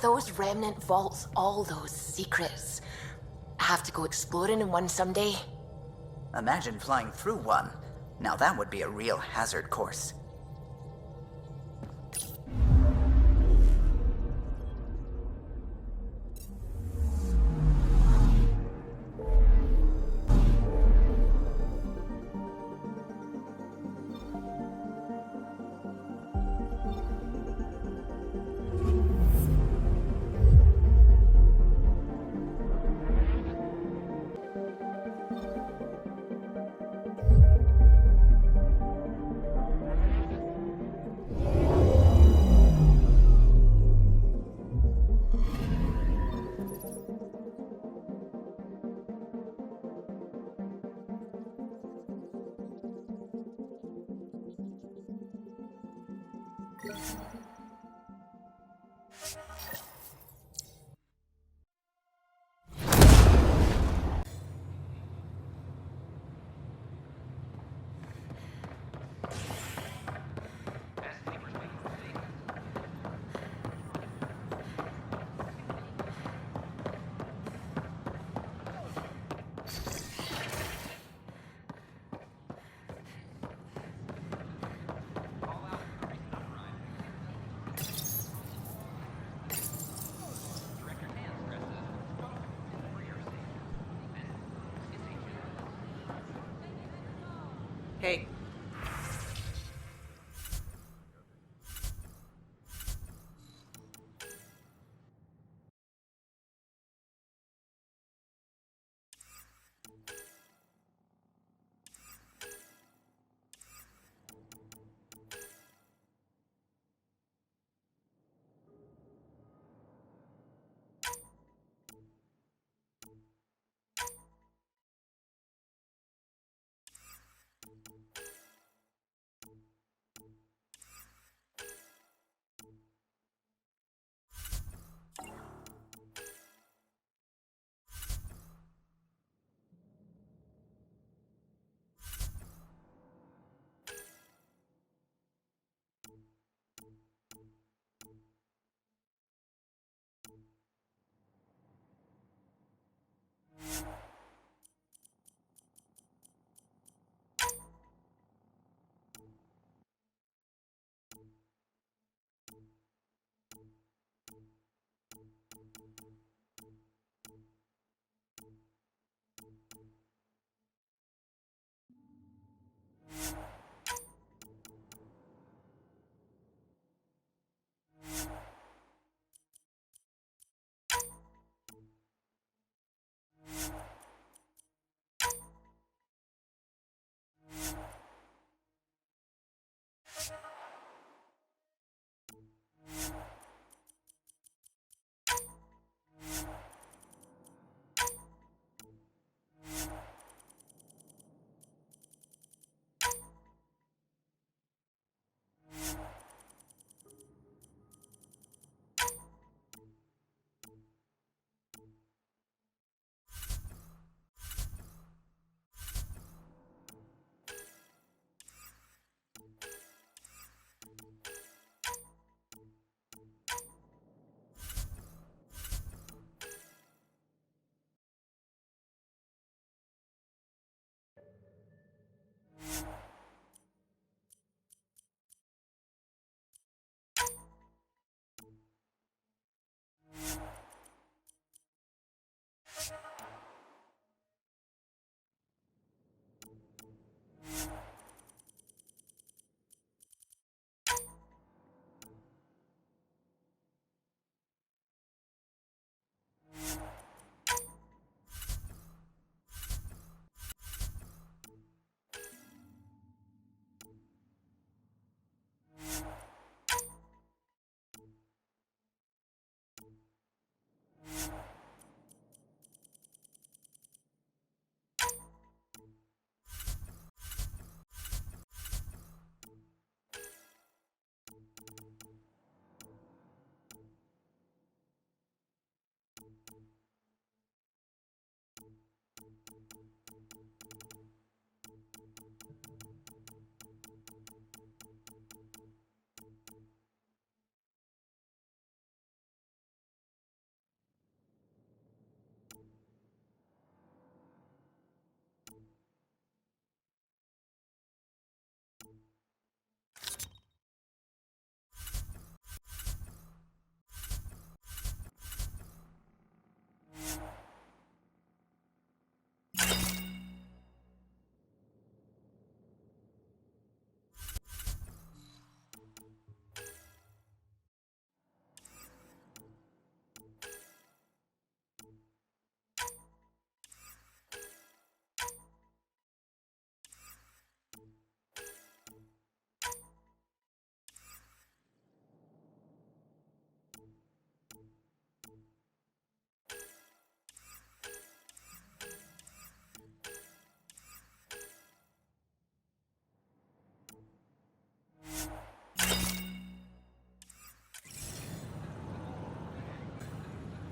Those remnant vaults, all those secrets. I have to go exploring in one someday. Imagine flying through one. Now that would be a real hazard course.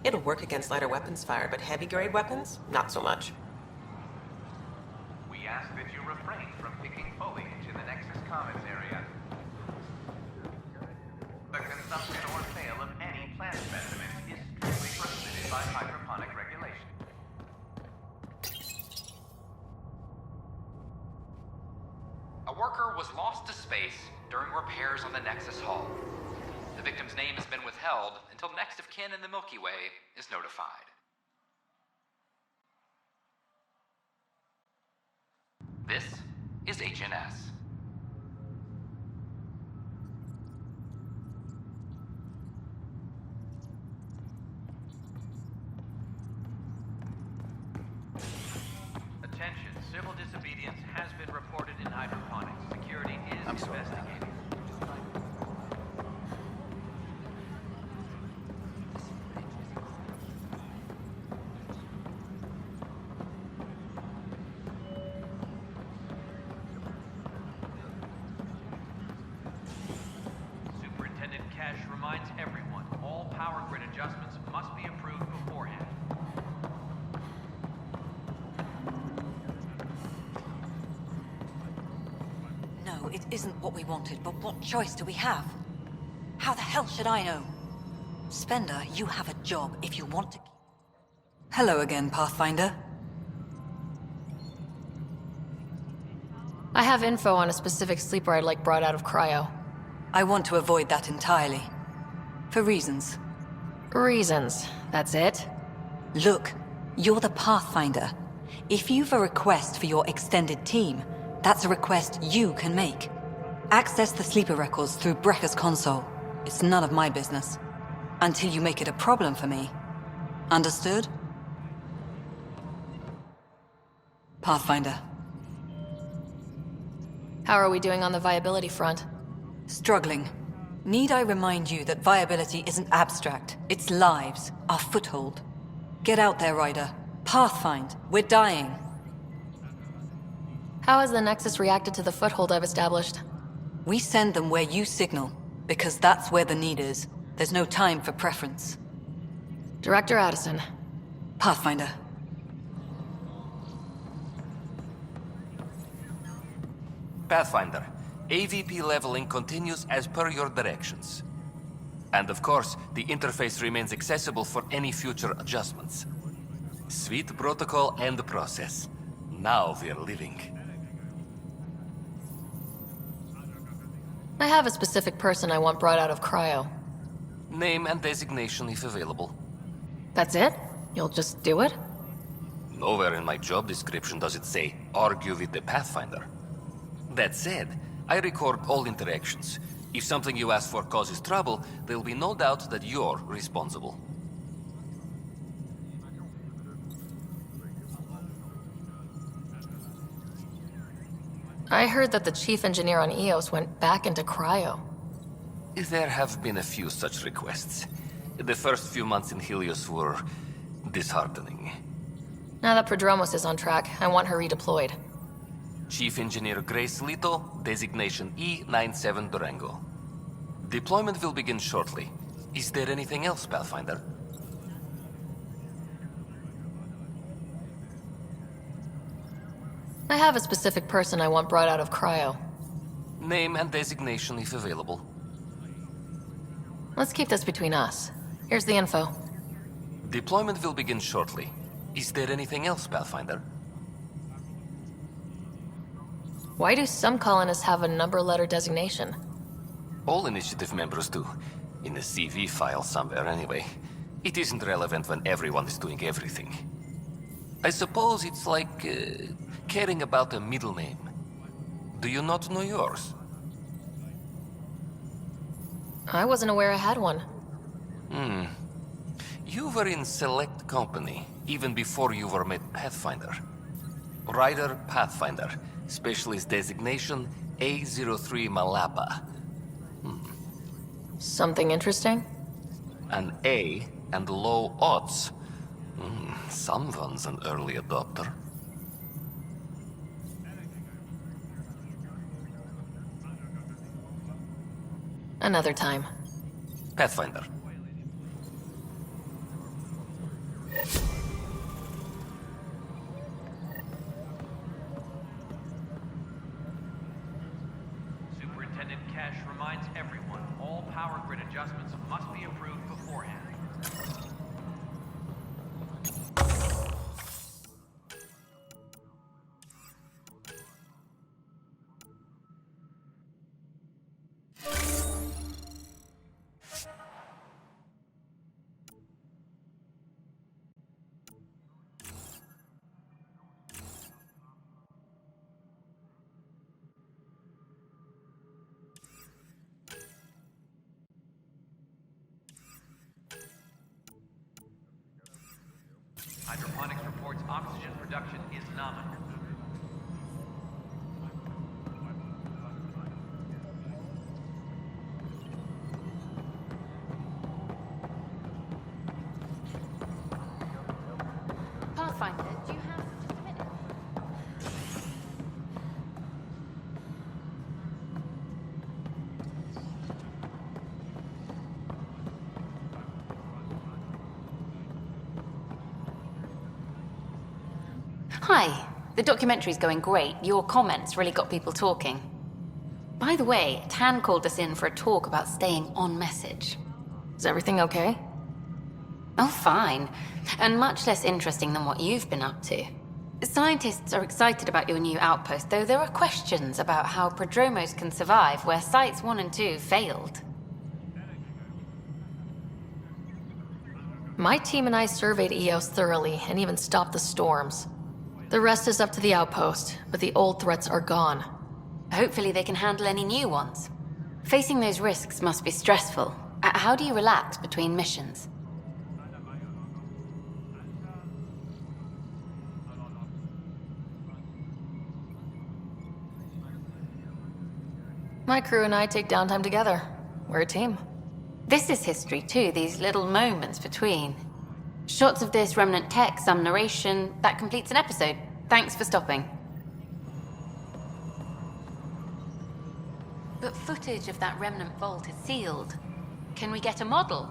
It'll work against lighter weapons fire, but heavy-grade weapons? Not so much. We ask that you refrain from picking foliage in the Nexus Commons area. The consumption or sale of any plant specimen is strictly prohibited by hydroponic regulation. A worker was lost to space during repairs on the Nexus Hull. The victim's name has been withheld until next of kin in the Milky Way is notified. This is HNS. Attention, civil disobedience has been reported in hydroponics. Security is investigating. Superintendent Cash reminds everyone, all power grid adjustments must be approved beforehand. No, it isn't what we wanted, but what choice do we have? How the hell should I know? Spender, you have a job if you want to... Hello again, Pathfinder. I have info on a specific sleeper I'd like brought out of cryo. I want to avoid that entirely. For reasons. Reasons. That's it? Look, you're the Pathfinder. If you've a request for your extended team, that's a request you can make. Access the sleeper records through Brekker's console. It's none of my business. Until you make it a problem for me. Understood? Pathfinder. How are we doing on the viability front? Struggling. Need I remind you that viability isn't abstract? It's lives, our foothold. Get out there, Ryder. Pathfind. We're dying. How has the Nexus reacted to the foothold I've established? We send them where you signal, because that's where the need is. There's no time for preference. Director Addison. Pathfinder. Pathfinder, AVP leveling continues as per your directions. And of course, the interface remains accessible for any future adjustments. Sweet protocol and process. Now we're living. I have a specific person I want brought out of cryo. Name and designation if available. That's it? You'll just do it? Nowhere in my job description does it say, argue with the Pathfinder. That said, I record all interactions. If something you ask for causes trouble, there'll be no doubt that you're responsible. I heard that the chief engineer on EOS went back into cryo. There have been a few such requests. The first few months in Helios were disheartening. Now that Prodromos is on track, I want her redeployed. Chief Engineer Grace Lito, designation E97 Durango. Deployment will begin shortly. Is there anything else, Pathfinder? I have a specific person I want brought out of cryo. Name and designation if available. Let's keep this between us. Here's the info. Deployment will begin shortly. Is there anything else, Pathfinder? Why do some colonists have a number letter designation? All initiative members do. In a CV file somewhere, anyway. It isn't relevant when everyone is doing everything. I suppose it's like caring about a middle name. Do you not know yours? I wasn't aware I had one. You were in select company, even before you were made Pathfinder. Ryder Pathfinder, specialist designation A03 Malapa. Something interesting? An A and low odds. Someone's an early adopter. Another time. Pathfinder. Tesh reminds everyone all power grid adjustments must be approved beforehand. Hydroponics reports oxygen production is nominal. Pathfinder, do you have just a minute? Hi. The documentary's going great. Your comments really got people talking. By the way, Tan called us in for a talk about staying on message. Is everything okay? Oh, fine. And much less interesting than what you've been up to. Scientists are excited about your new outpost, though there are questions about how prodromos can survive where Sites 1 and 2 failed. My team and I surveyed EOS thoroughly and even stopped the storms. The rest is up to the outpost, but the old threats are gone. Hopefully they can handle any new ones. Facing those risks must be stressful. How do you relax between missions? My crew and I take downtime together. We're a team. This is history too, these little moments between. Shots of this remnant tech, some narration, that completes an episode. Thanks for stopping. But footage of that remnant vault is sealed. Can we get a model?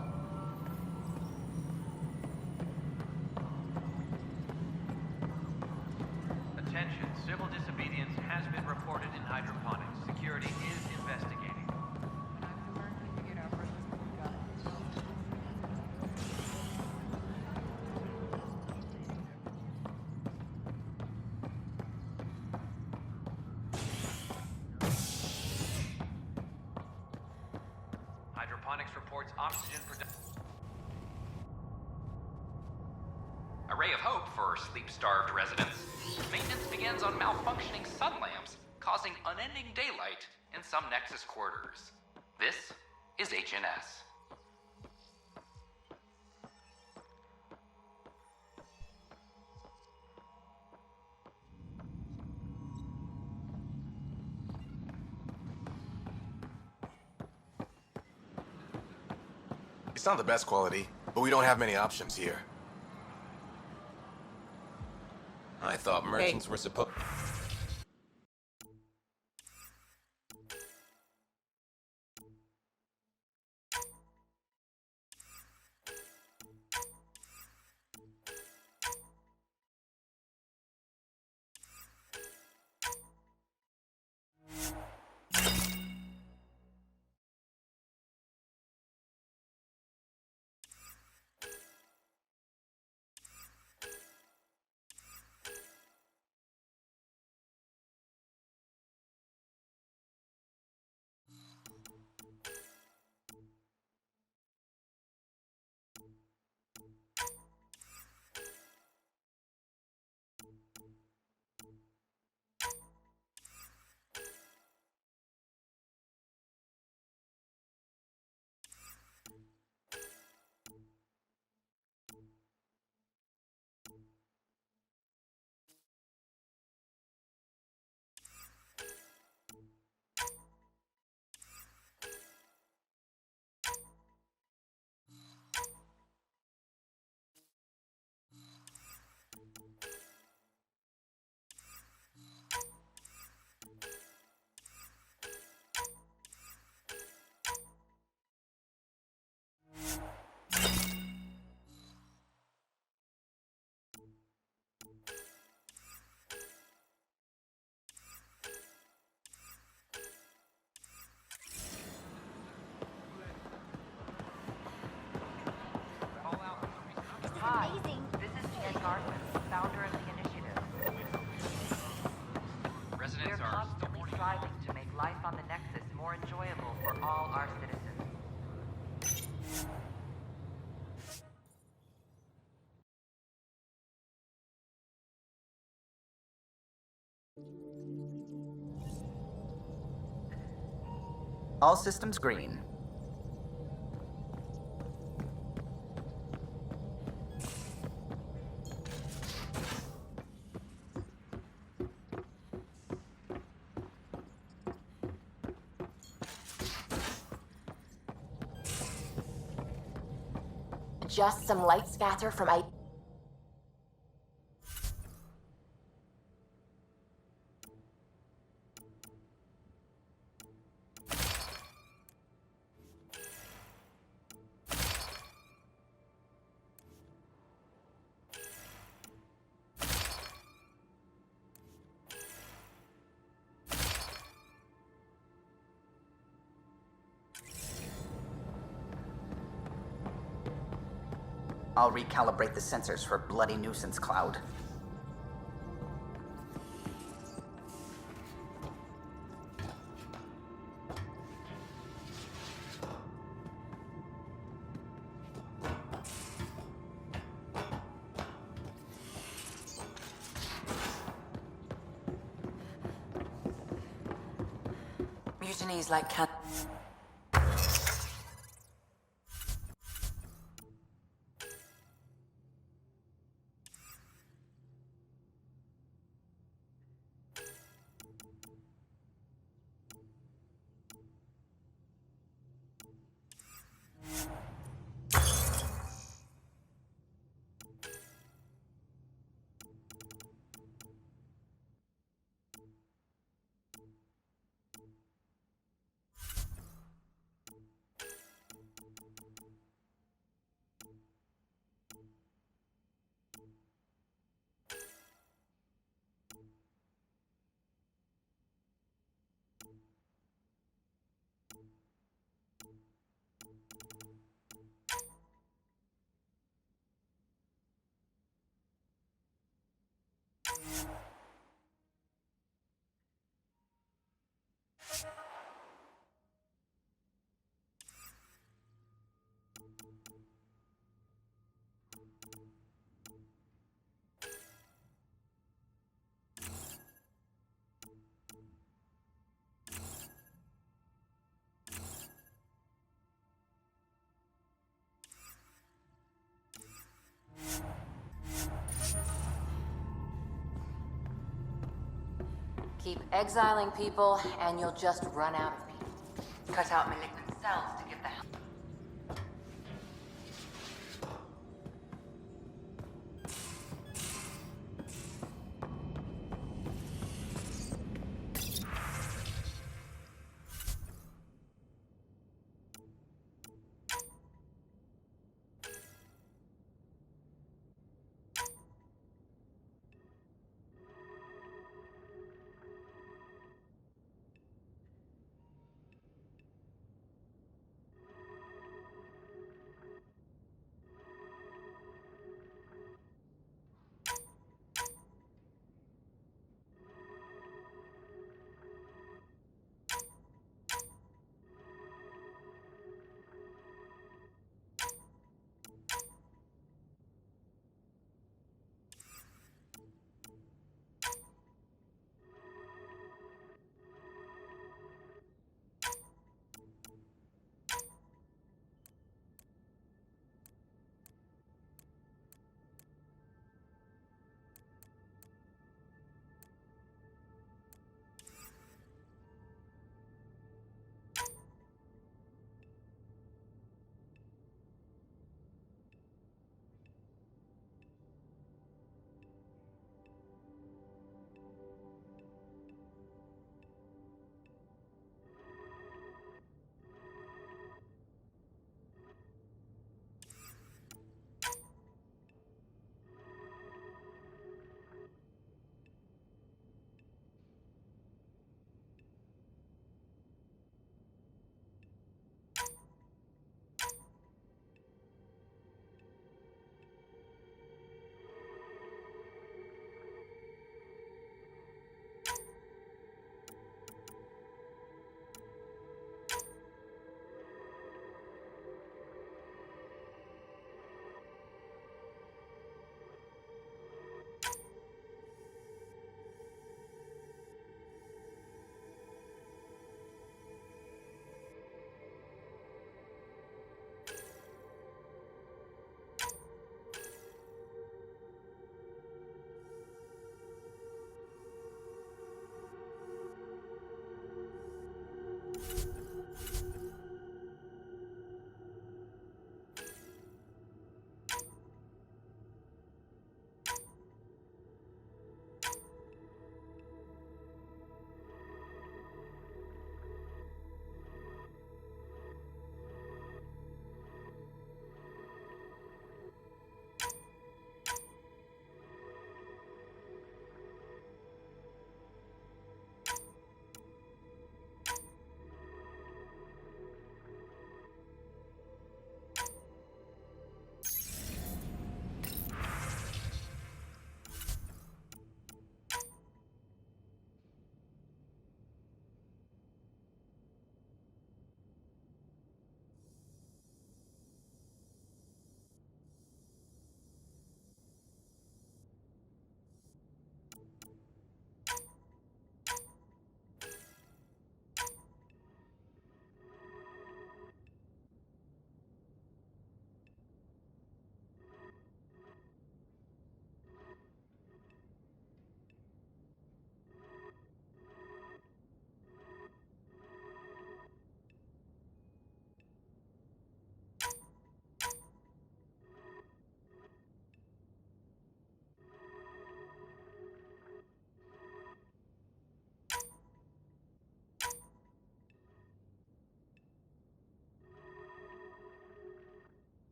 Attention, civil disobedience has been reported in hydroponics. Security is investigating. Hydroponics reports oxygen production. A ray of hope for sleep-starved residents. Maintenance begins on malfunctioning sun lamps, causing unending daylight in some Nexus quarters. This is HNS. It's not the best quality, but we don't have many options here. I thought merchants were supposed... all our citizens. All systems green. Just some light scatter from I. I'll recalibrate the sensors for bloody nuisance cloud. Mutinies like cat. Keep exiling people, and you'll just run out of people. Cut out malignant cells to give the.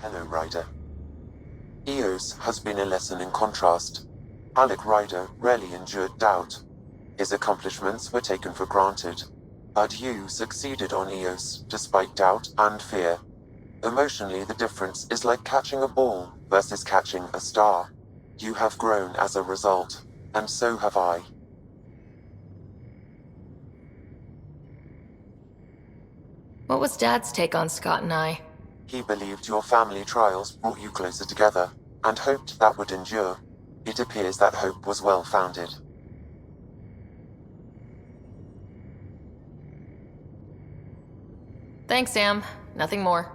Hello, Ryder. Eos has been a lesson in contrast. Alec Ryder rarely endured doubt. His accomplishments were taken for granted. But you succeeded on Eos, despite doubt and fear. Emotionally, the difference is like catching a ball versus catching a star. You have grown as a result, and so have I. What was Dad's take on Scott and I? He believed your family trials brought you closer together, and hoped that would endure. It appears that hope was well-founded. Thanks, Sam. Nothing more.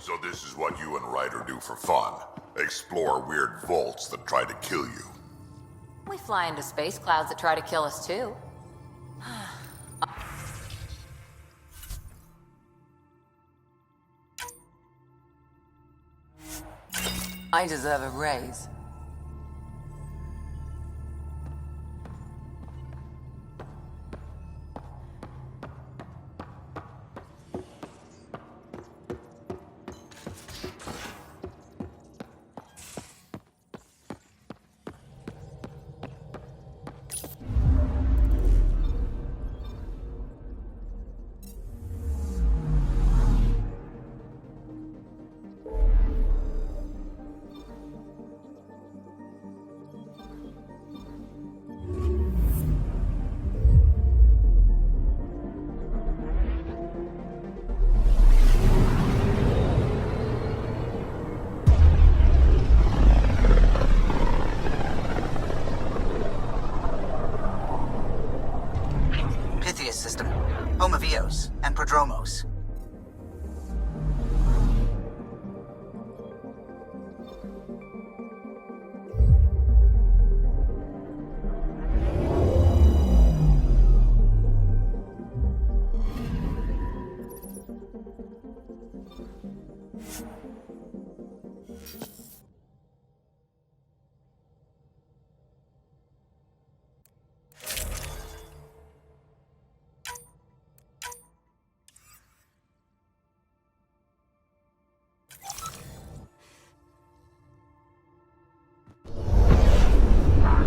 So this is what you and Ryder do for fun? Explore weird vaults that try to kill you? We fly into space clouds that try to kill us too. I deserve a raise. System, home of Eos and Prodromos.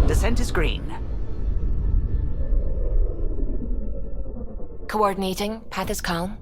Descent is green. Coordinating. Path is calm.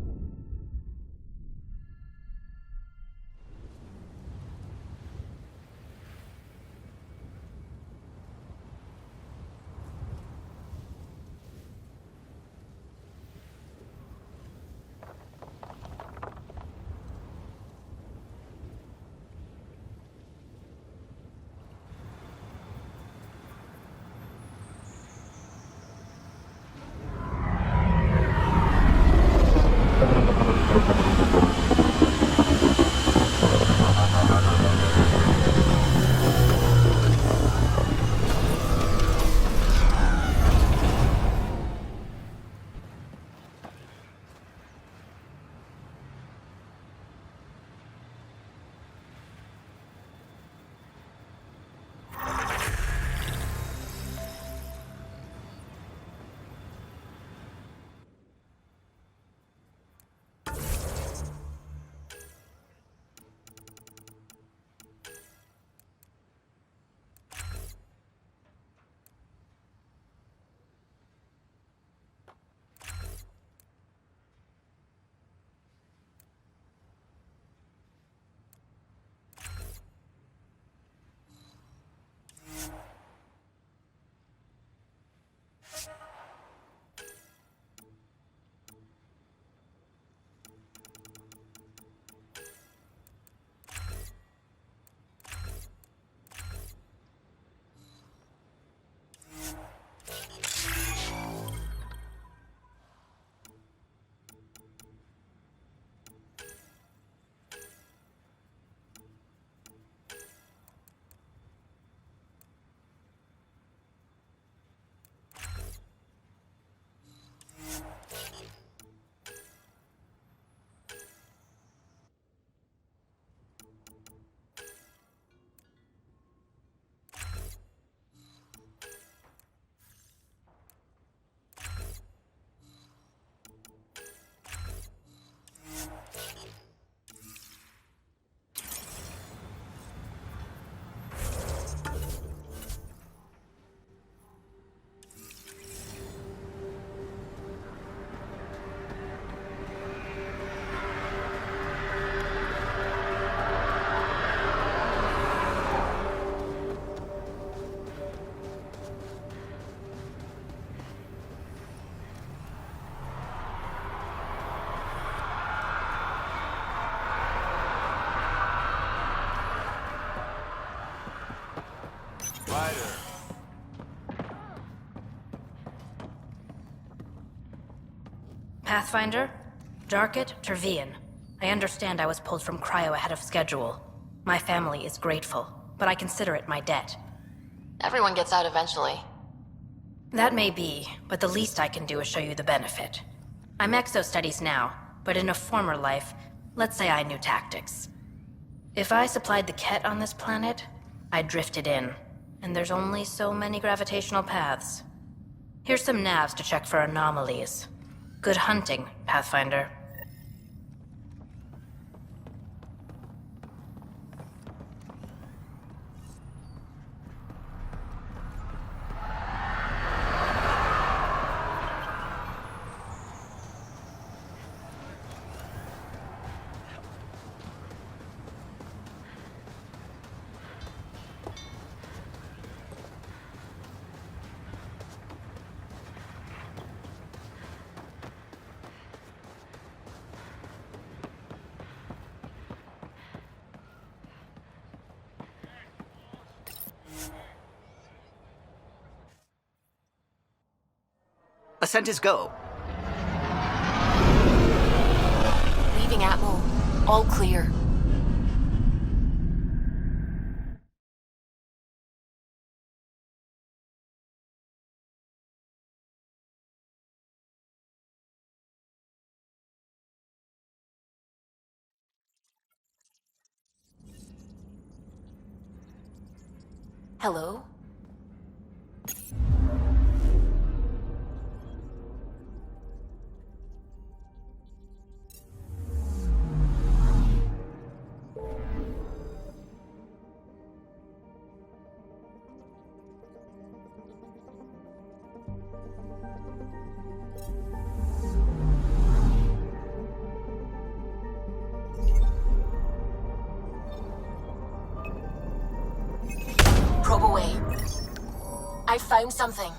Pathfinder? Darket Tervian. I understand I was pulled from cryo ahead of schedule. My family is grateful, but I consider it my debt. Everyone gets out eventually. That may be, but the least I can do is show you the benefit. I'm exo-studies now, but in a former life, let's say I knew tactics. If I supplied the Ket on this planet, I drifted in, and there's only so many gravitational paths. Here's some navs to check for anomalies. Good hunting, Pathfinder. Ascent is go. Leaving Atmo. All clear. Hello? Probe away. I found something.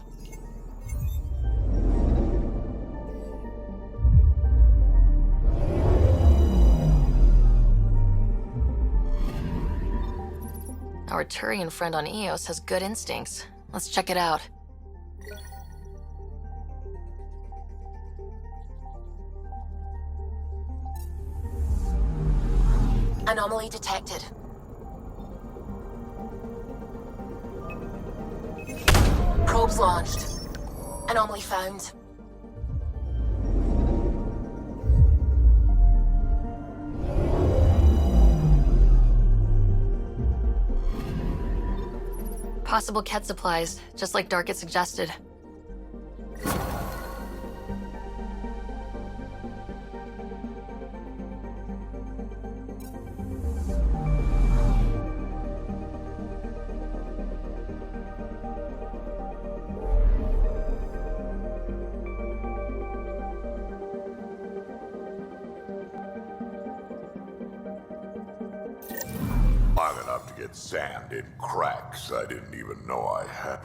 Our Turian friend on Eos has good instincts. Let's check it out. Anomaly detected. Probes launched. Anomaly found. Possible Ket supplies, just like Darket suggested. Long enough to get sand in cracks I didn't even know I had.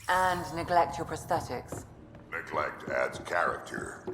And neglect your prosthetics. Neglect adds character.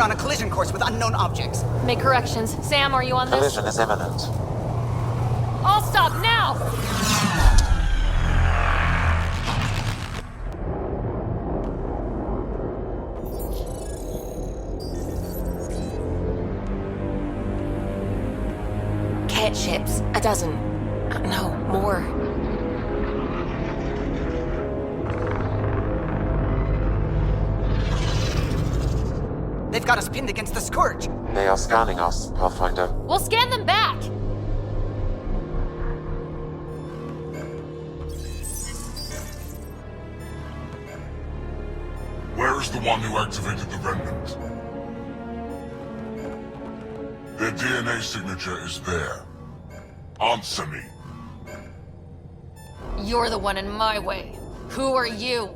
on a collision course with unknown objects. Make corrections. Sam, are you on this? Collision is imminent. I'll stop now! Cat ships. A dozen. No, more. They've got us pinned against the Scourge. They are scanning us, Pathfinder. We'll scan them back! Where is the one who activated the remnant? Their DNA signature is there. Answer me. You're the one in my way. Who are you?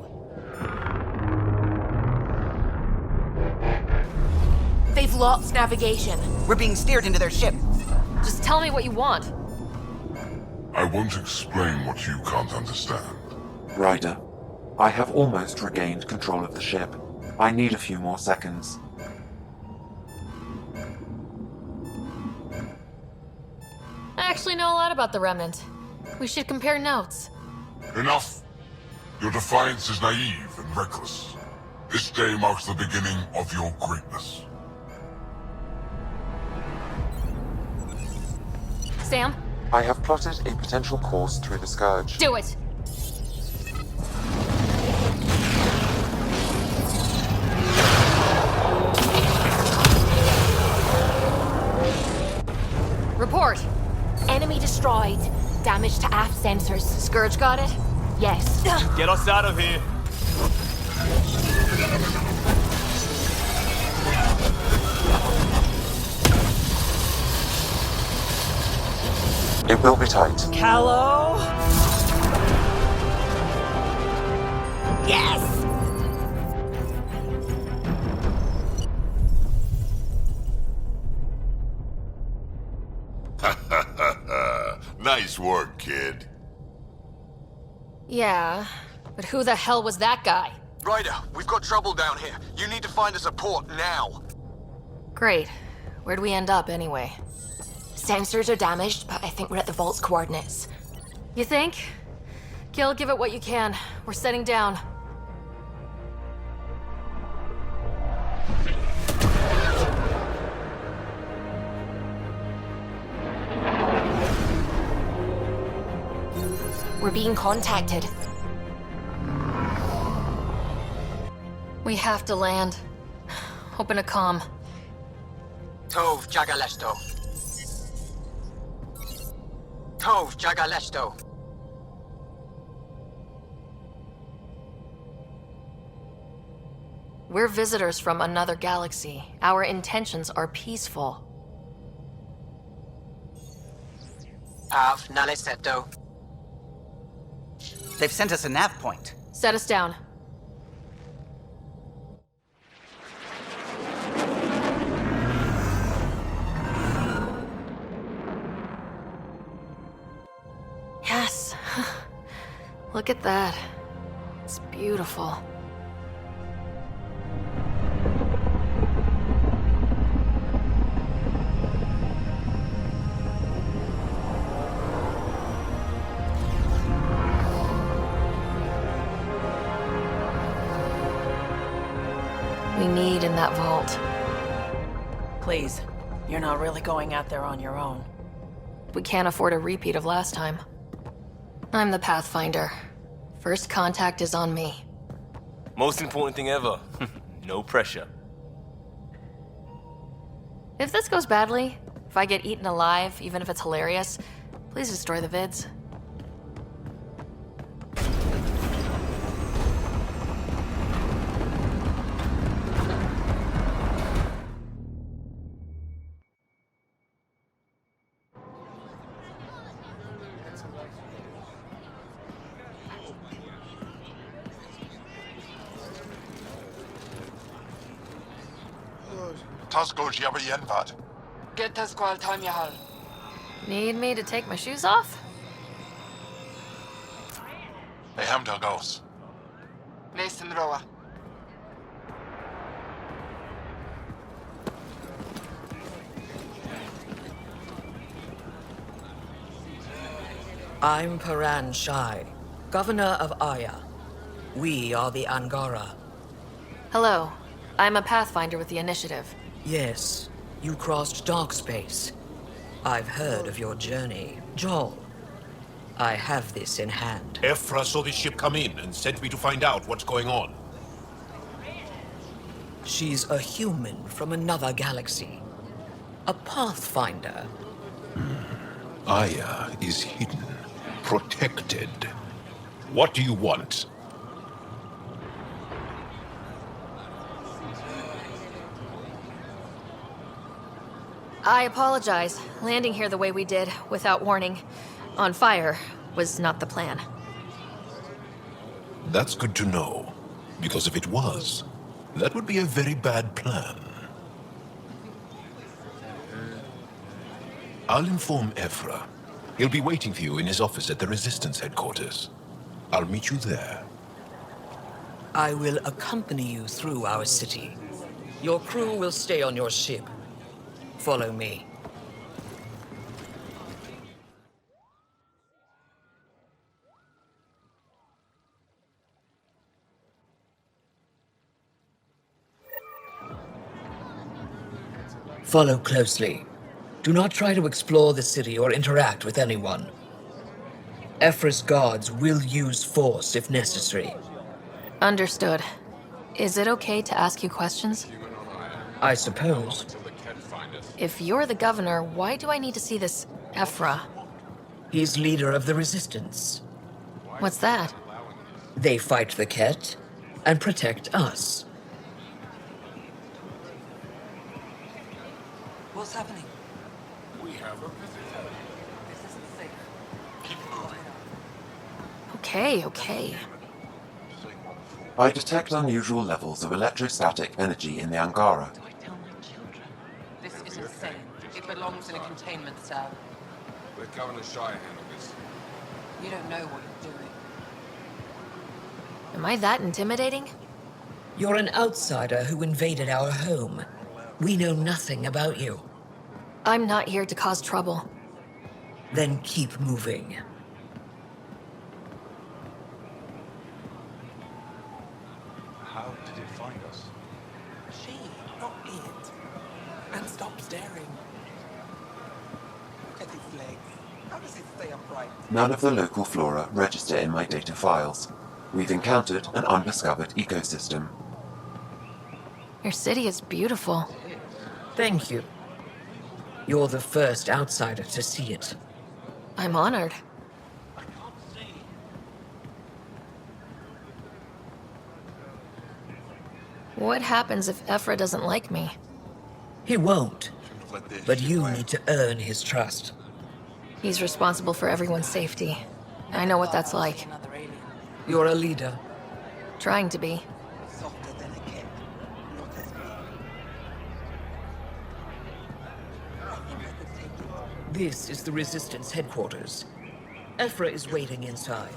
They've lost navigation. We're being steered into their ship. Just tell me what you want. I won't explain what you can't understand. Ryder, I have almost regained control of the ship. I need a few more seconds. I actually know a lot about the Remnant. We should compare notes. Enough! Your defiance is naive and reckless. This day marks the beginning of your greatness. Sam, I have plotted a potential course through the Scourge. do it! Report! Enemy destroyed. Damage to aft sensors. Scourge got it? Yes. Get us out of here. It will be tight. Callow? Yes! Nice work, kid. Yeah, but who the hell was that guy? Ryder, we've got trouble down here. You need to find us a port now. Great. Where'd we end up anyway? Sensors are damaged, but I think we're at the vault's coordinates. You think? Gil, give it what you can. We're setting down. We're being contacted. We have to land. Open a comm. Tov Jagalesto. Tov Jagalesto. We're visitors from another galaxy. Our intentions are peaceful. Av Naleseto. They've sent us a nav point. Set us down. Yes. Look at that. It's beautiful. We need in that vault. Please, you're not really going out there on your own. We can't afford a repeat of last time. I'm the Pathfinder. First contact is on me. Most important thing ever. No pressure. If this goes badly, if I get eaten alive, even if it's hilarious, please destroy the vids. Need me to take my shoes off? I'm Paran Shai, Governor of Aya. We are the Angara. Hello. I'm a Pathfinder with the Initiative. Yes, you crossed dark space. I've heard of your journey, Joel. I have this in hand. Ephra saw this ship come in and sent me to find out what's going on. She's a human from another galaxy. A Pathfinder. Aya is hidden, protected. What do you want? I apologize. Landing here the way we did, without warning, on fire, was not the plan. That's good to know, because if it was, that would be a very bad plan. I'll inform Ephra. He'll be waiting for you in his office at the Resistance headquarters. I'll meet you there. I will accompany you through our city. Your crew will stay on your ship. Follow me. Follow closely. Do not try to explore the city or interact with anyone. Ephra's guards will use force if necessary. Understood. Is it okay to ask you questions? I suppose. If you're the governor, why do I need to see this Ephra? He's leader of the Resistance. What's that? They fight the Ket and protect us. What's happening? We have a visitor. This isn't safe. Keep moving. Okay. I detect unusual levels of electrostatic energy in the Angara. Do I tell my children? This isn't safe. It belongs in a containment cell. Let Governor Shire handle this. You don't know what you're doing. Am I that intimidating? You're an outsider who invaded our home. We know nothing about you. I'm not here to cause trouble. Then keep moving. How did it find us? She, not it. And stop staring. Look at its legs. How does it stay upright? None of the local flora register in my data files. We've encountered an undiscovered ecosystem. Your city is beautiful. Thank you. You're the first outsider to see it. I'm honored. What happens if Ephra doesn't like me? He won't. But you need to earn his trust. He's responsible for everyone's safety. I know what that's like. You're a leader. Trying to be. Softer than a cat. Not as big. I think I could take it. This is the Resistance headquarters. Ephra is waiting inside.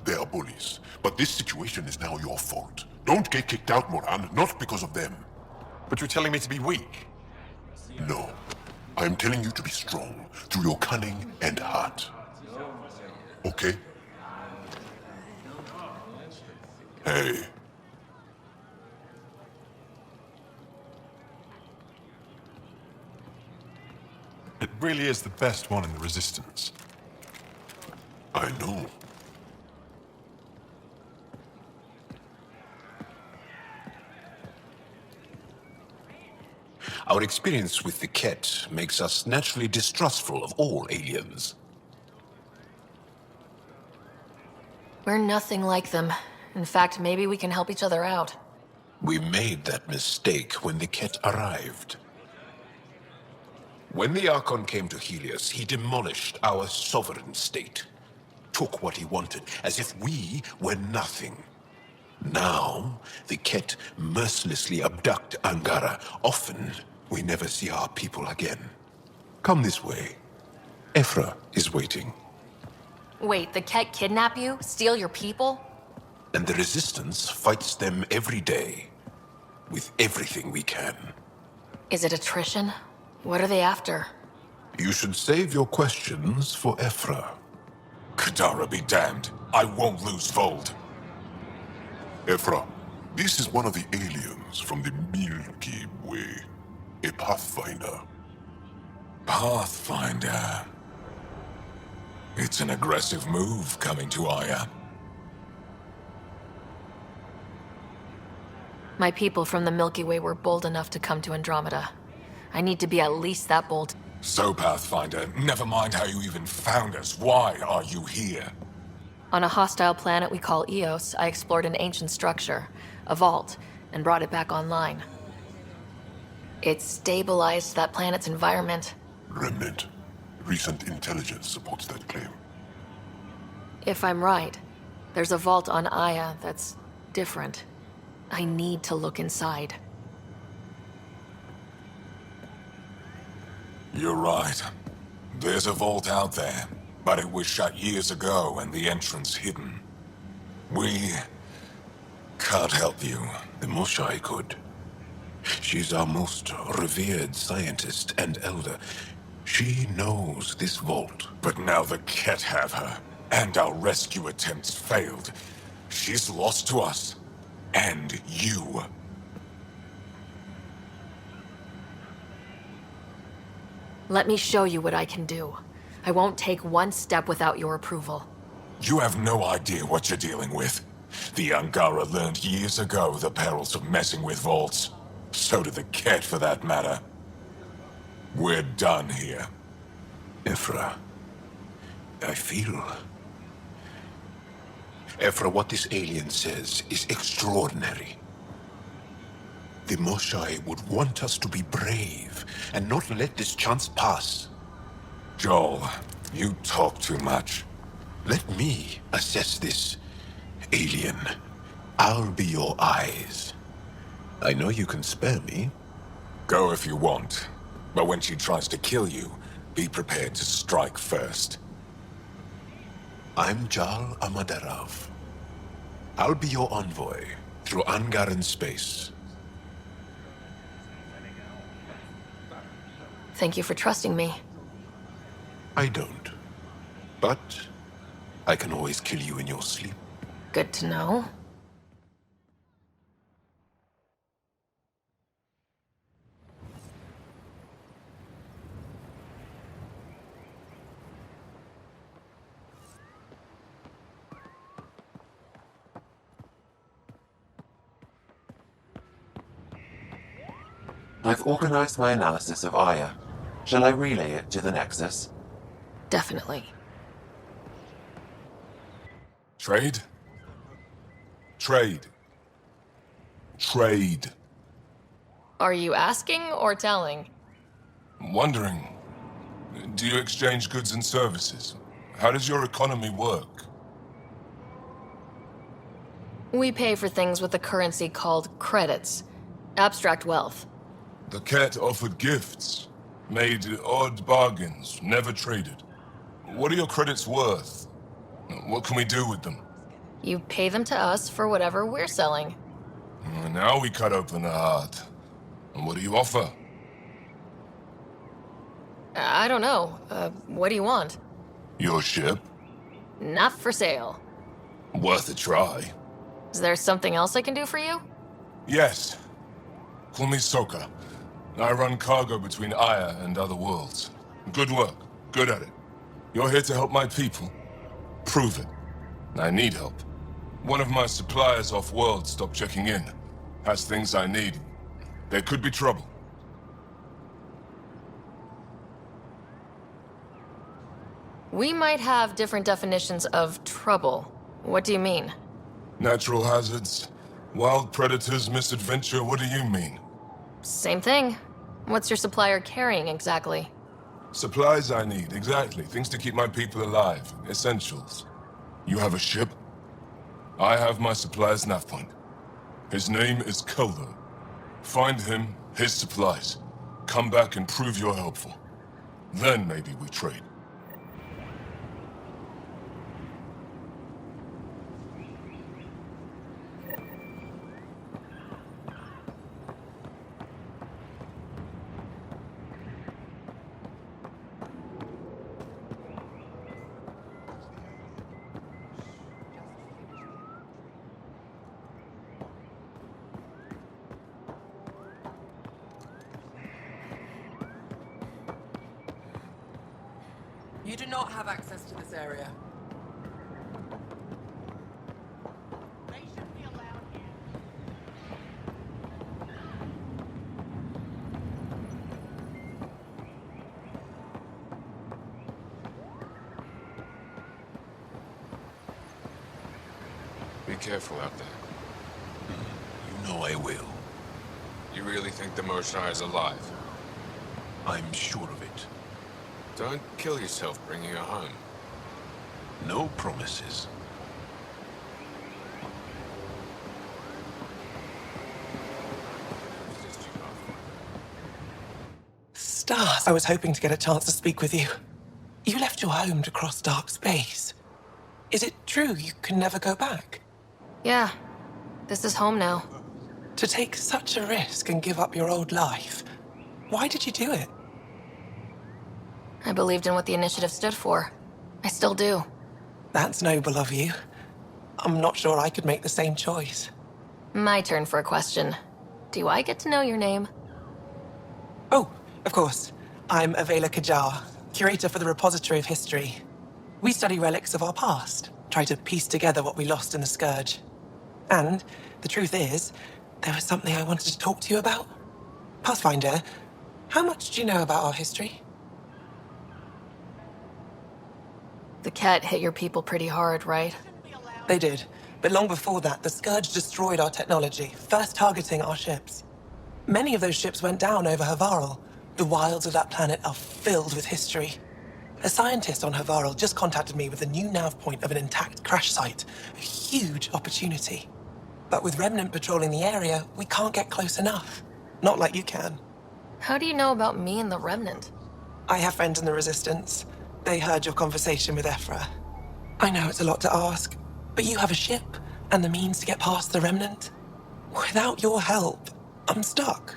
They are bullies, but this situation is now your fault. Don't get kicked out, Moran, not because of them. But you're telling me to be weak? No. I am telling you to be strong through your cunning and heart. Okay? Hey. It really is the best one in the Resistance. I know. Our experience with the Ket makes us naturally distrustful of all aliens. We're nothing like them. In fact, maybe we can help each other out. We made that mistake when the Ket arrived. When the Archon came to Helios, he demolished our sovereign state. Took what he wanted, as if we were nothing. Now, the Ket mercilessly abduct Angara. Often, we never see our people again. Come this way. Ephra is waiting. Wait, the Ket kidnap you? Steal your people? And the Resistance fights them every day. With everything we can. Is it attrition? What are they after? You should save your questions for Ephra. Kadara be damned. I won't lose Vold. Ephra, this is one of the aliens from the Milky Way. A Pathfinder. Pathfinder. It's an aggressive move coming to Aya. My people from the Milky Way were bold enough to come to Andromeda. I need to be at least that bold. So, Pathfinder, never mind how you even found us. Why are you here? On a hostile planet we call Eos, I explored an ancient structure, a vault, and brought it back online. It stabilized that planet's environment. Remnant. Recent intelligence supports that claim. If I'm right, there's a vault on Aya that's different. I need to look inside. You're right. There's a vault out there, but it was shut years ago and the entrance hidden. We can't help you. The Moshai could. She's our most revered scientist and elder. She knows this vault. But now the Ket have her, and our rescue attempts failed. She's lost to us. And you. Let me show you what I can do. I won't take one step without your approval. You have no idea what you're dealing with. The Angara learned years ago the perils of messing with vaults. So did the Ket, for that matter. We're done here. Ephra, I feel... Ephra, what this alien says is extraordinary. The Moshai would want us to be brave and not let this chance pass. Joel, you talk too much. Let me assess this, alien. I'll be your eyes. I know you can spare me. Go if you want. But when she tries to kill you, be prepared to strike first. I'm Jal Amaderav. I'll be your envoy through Angaran space. Thank you for trusting me. I don't. But I can always kill you in your sleep. Good to know. I've organized my analysis of Aya. Shall I relay it to the Nexus? Definitely. Trade? Trade. Trade. Are you asking or telling? Wondering, do you exchange goods and services? How does your economy work? We pay for things with a currency called credits. Abstract wealth. The Ket offered gifts, made odd bargains, never traded. What are your credits worth? What can we do with them? You pay them to us for whatever we're selling. Now we cut open the heart. And what do you offer? I don't know. What do you want? Your ship? Not for sale. Worth a try. Is there something else I can do for you? Yes. Call me Soka. I run cargo between Aya and other worlds. Good work. Good at it. You're here to help my people. Prove it. I need help. One of my suppliers off-world stopped checking in. Has things I need. There could be trouble. We might have different definitions of trouble. What do you mean? Natural hazards, wild predators, misadventure, what do you mean? Same thing. What's your supplier carrying exactly? Supplies I need, exactly. Things to keep my people alive. Essentials. You have a ship? I have my supplier's nav point. His name is Keldo. Find him, his supplies. Come back and prove you're helpful. Then maybe we trade. You do not have access to this area. Be careful out there. You know I will. You really think the Moshae is alive? I'm sure of it. Don't kill yourself bringing her home. No promises. Stars, I was hoping to get a chance to speak with you. You left your home to cross dark space. Is it true you can never go back? Yeah. This is home now. To take such a risk and give up your old life, why did you do it? I believed in what the initiative stood for. I still do. That's noble of you. I'm not sure I could make the same choice. My turn for a question. Do I get to know your name? Oh, of course. I'm Avela Kajar, curator for the Repository of History. We study relics of our past, try to piece together what we lost in the Scourge. And the truth is, there was something I wanted to talk to you about. Pathfinder, how much do you know about our history? The cat hit your people pretty hard, right? They did. But long before that, the Scourge destroyed our technology, first targeting our ships. Many of those ships went down over Havarl. The wilds of that planet are filled with history. A scientist on Havarl just contacted me with a new nav point of an intact crash site. A huge opportunity. But with Remnant patrolling the area, we can't get close enough. Not like you can. How do you know about me and the Remnant? I have friends in the Resistance. They heard your conversation with Ephra. I know it's a lot to ask, but you have a ship and the means to get past the Remnant. Without your help, I'm stuck.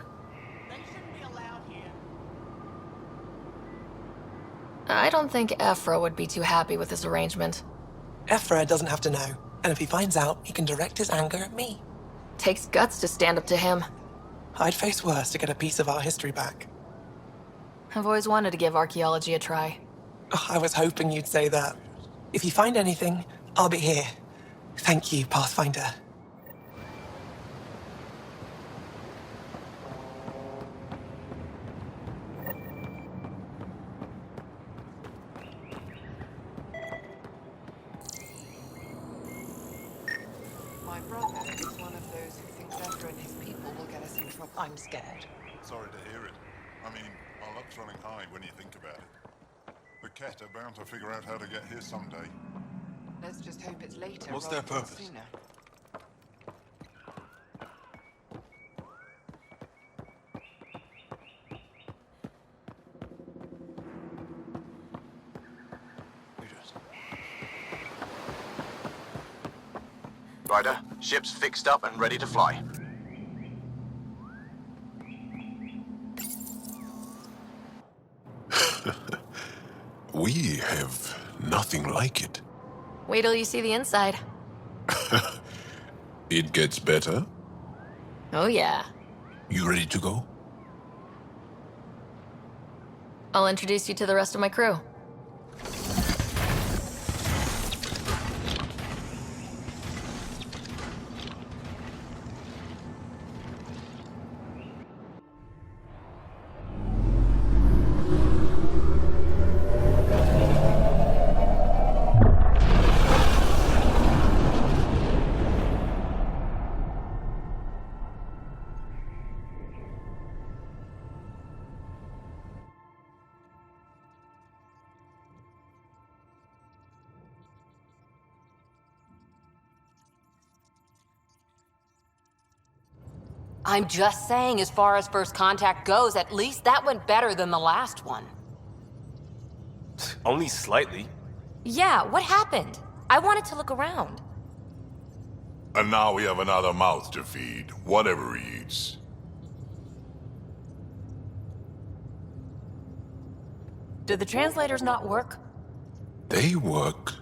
I don't think Ephra would be too happy with this arrangement. Ephra doesn't have to know, and if he finds out, he can direct his anger at me. Takes guts to stand up to him. I'd face worse to get a piece of our history back. I've always wanted to give archaeology a try. Oh, I was hoping you'd say that. If you find anything, I'll be here. Thank you, Pathfinder. My brother is one of those who thinks Ephra and his people will get us in trouble. I'm scared. Sorry to hear it. I mean, our luck's running high when you think about it. The Ket are bound to figure out how to get here someday. Let's just hope it's later. What's their rather than purpose? Sooner. Ryder, ship's fixed up and ready to fly. We have nothing like it. Wait till you see the inside. It gets better. Oh yeah. You ready to go? I'll introduce you to the rest of my crew. I'm just saying, as far as first contact goes, at least that went better than the last one. Only slightly. Yeah, what happened? I wanted to look around. And now we have another mouth to feed, whatever he eats. Do the translators not work? They work.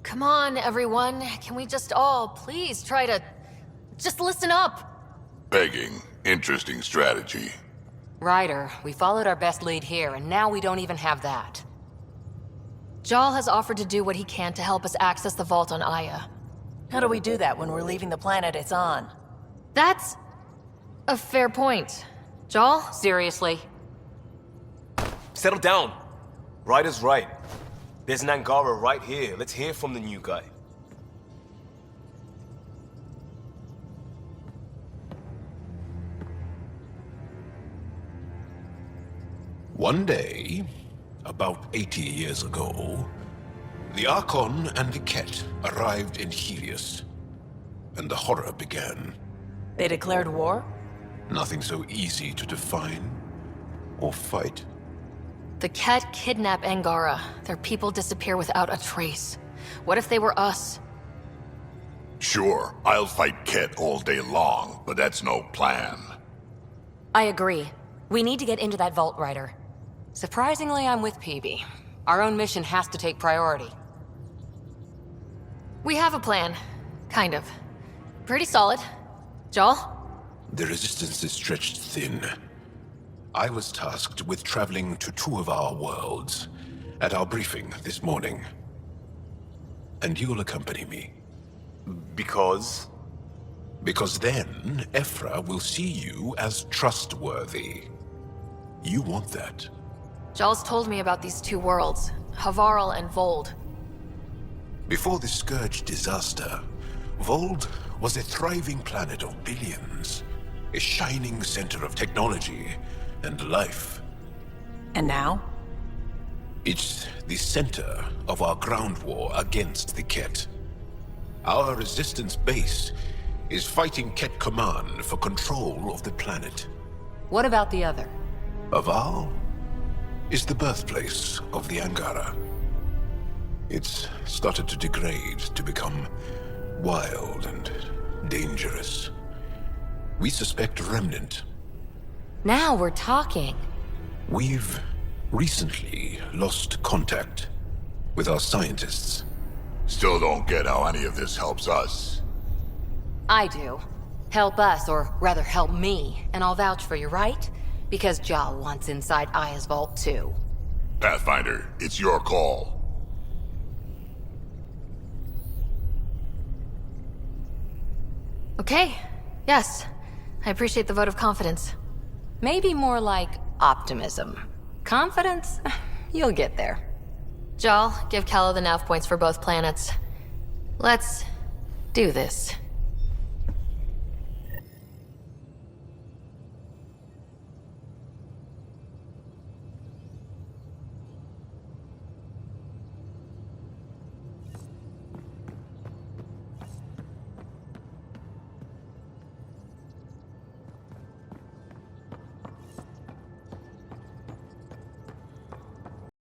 Come on, everyone. Can we just all please try to Just listen up! Begging. Interesting strategy. Ryder, we followed our best lead here, and now we don't even have that. Jal has offered to do what he can to help us access the vault on Aya. How do we do that when we're leaving the planet it's on? That's a fair point. Jal? Seriously? Settle down. Ryder's right. There's an Angara right here. Let's hear from the new guy. One day, about 80 years ago, the Archon and the Ket arrived in Helios, and the horror began. They declared war? Nothing so easy to define or fight. The Ket kidnap Angara. Their people disappear without a trace. What if they were us? Sure, I'll fight Ket all day long, but that's no plan. I agree. We need to get into that vault, Ryder. Surprisingly, I'm with PB. Our own mission has to take priority. We have a plan. Kind of. Pretty solid. Jal? The resistance is stretched thin. I was tasked with traveling to two of our worlds at our briefing this morning. And you'll accompany me. Because? Because then, Ephra will see you as trustworthy. You want that. Jal's told me about these two worlds, Havarl and Vold. Before the Scourge disaster, Vold was a thriving planet of billions. A shining center of technology and life. And now? It's the center of our ground war against the Ket. Our resistance base is fighting Ket Command for control of the planet. What about the other? Havarl is the birthplace of the Angara. It's started to degrade, to become wild and dangerous. We suspect Remnant. Now we're talking. We've recently lost contact with our scientists. Still don't get how any of this helps us. I do. Help us, or rather help me, and I'll vouch for you, right? Because Jal wants inside Aya's vault too. Pathfinder, it's your call. Okay. Yes. I appreciate the vote of confidence. Maybe more like optimism. Confidence? You'll get there. Jal, give Calla the nav points for both planets. Let's do this.